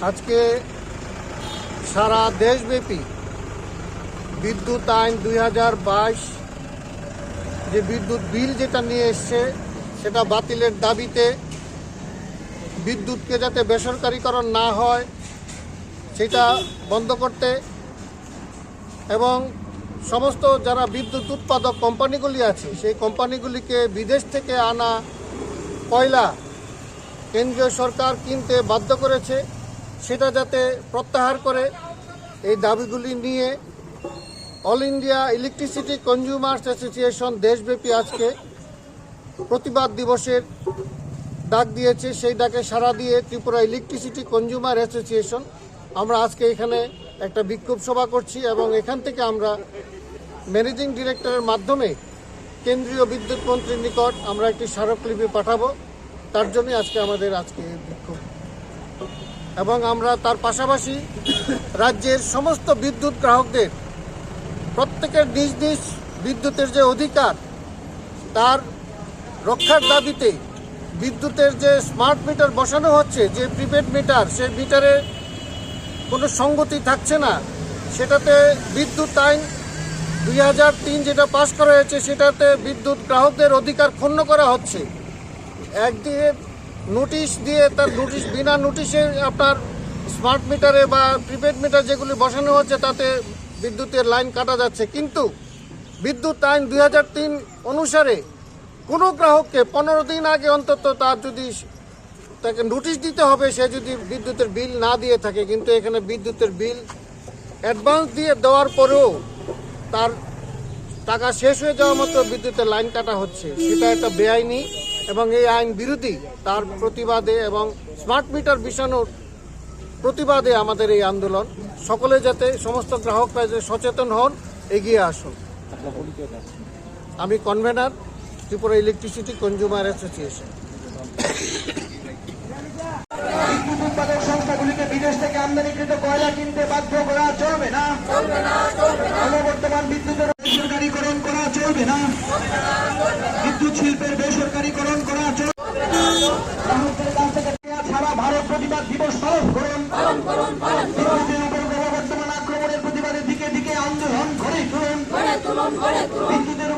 আজকে সারা দেশব্যাপী বিদ্যুৎ আইন 2022 যে বিদ্যুৎ বিল যেটা নিয়ে এসছে সেটা বাতিলের দাবিতে বিদ্যুৎকে যাতে বেসরকারীকরণ না হয় সেটা বন্ধ করতে এবং সমস্ত যারা বিদ্যুৎ উৎপাদক কোম্পানিগুলি আছে সেই কোম্পানিগুলিকে বিদেশ থেকে আনা কয়লা কেন্দ্রীয় সরকার কিনতে বাধ্য করেছে সেটা যাতে প্রত্যাহার করে এই দাবিগুলি নিয়ে all India electricity consumers association দেশব্যাপী আজকে প্রতিবাদ দিবসের ডাক দিয়েছে। সেই ডাকে সাড়া দিয়ে ত্রিপুরা ইলেকট্রিসিটি কনজিউমার অ্যাসোসিয়েশন আমরা আজকে এখানে একটা বিক্ষোভ সভা করছি এবং এখান থেকে আমরা ম্যানেজিং ডিরেক্টরের মাধ্যমে কেন্দ্রীয় বিদ্যুৎ মন্ত্রীর নিকট আমরা একটি স্মারকলিপি পাঠাবো। তার জন্যই আমাদের আজকে বিক্ষোভ এবং আমরা তার পাশাপাশি রাজ্যের সমস্ত বিদ্যুৎ গ্রাহকদের প্রত্যেকের নিজ নিজ বিদ্যুতের যে অধিকার তার রক্ষার দাবিতে বিদ্যুতের যে স্মার্ট মিটার বসানো হচ্ছে, যে প্রিপেড মিটার, সেই মিটারে কোনো সঙ্গতি থাকছে না, সেটাতে বিদ্যুৎ আইন 2003 যেটা পাশ করা হয়েছে সেটাতে বিদ্যুৎ গ্রাহকদের অধিকার ক্ষুণ্ণ করা হচ্ছে। একদিকে নোটিশ দিয়ে তার নোটিশ বিনা নোটিশে আপনার স্মার্ট মিটারে বা প্রিপেড মিটার যেগুলি বসানো হচ্ছে তাতে বিদ্যুতের লাইন কাটা যাচ্ছে, কিন্তু বিদ্যুৎ আইন 2003 অনুসারে কোনো গ্রাহককে 15 দিন আগে অন্তত তার যদি তাকে নোটিশ দিতে হবে সে যদি বিদ্যুতের বিল না দিয়ে থাকে, কিন্তু এখানে বিদ্যুতের বিল অ্যাডভান্স দিয়ে দেওয়ার পরেও তার টাকা শেষ হয়ে যাওয়া মাত্র বিদ্যুতের লাইন কাটা হচ্ছে। সেটা একটা বেআইনি এবং এই আইন বিরোধী। তার প্রতিবাদে এবং স্মার্ট মিটার বিছানোর প্রতিবাদে আমাদের এই আন্দোলন। সকলে যাতে সমস্ত গ্রাহকরা যে সচেতন হন, এগিয়ে আসুন। আমি convener Tripura electricity consumer association. বিদ্যুৎ উৎপাদক সংস্থাগুলিকে বিদেশ থেকে আমদানিকৃত কয়লা কিনতে বাধ্য করা চলবে না। বর্তমান বিদ্যুতের বেসরকারীকরণ করা চলবে না। বিদ্যুৎ শিল্পের বেসরকারীকরণ করা চলবে না। গ্রাহকদের কাছ থেকে ছাড়া ভারত প্রতিবাদ দিবস পালন করুন। বিদ্যুতের উপর বর্তমান আক্রমণের প্রতিবাদে দিকে দিকে আন্দোলন গড়ে তুলুন। বিদ্যুতের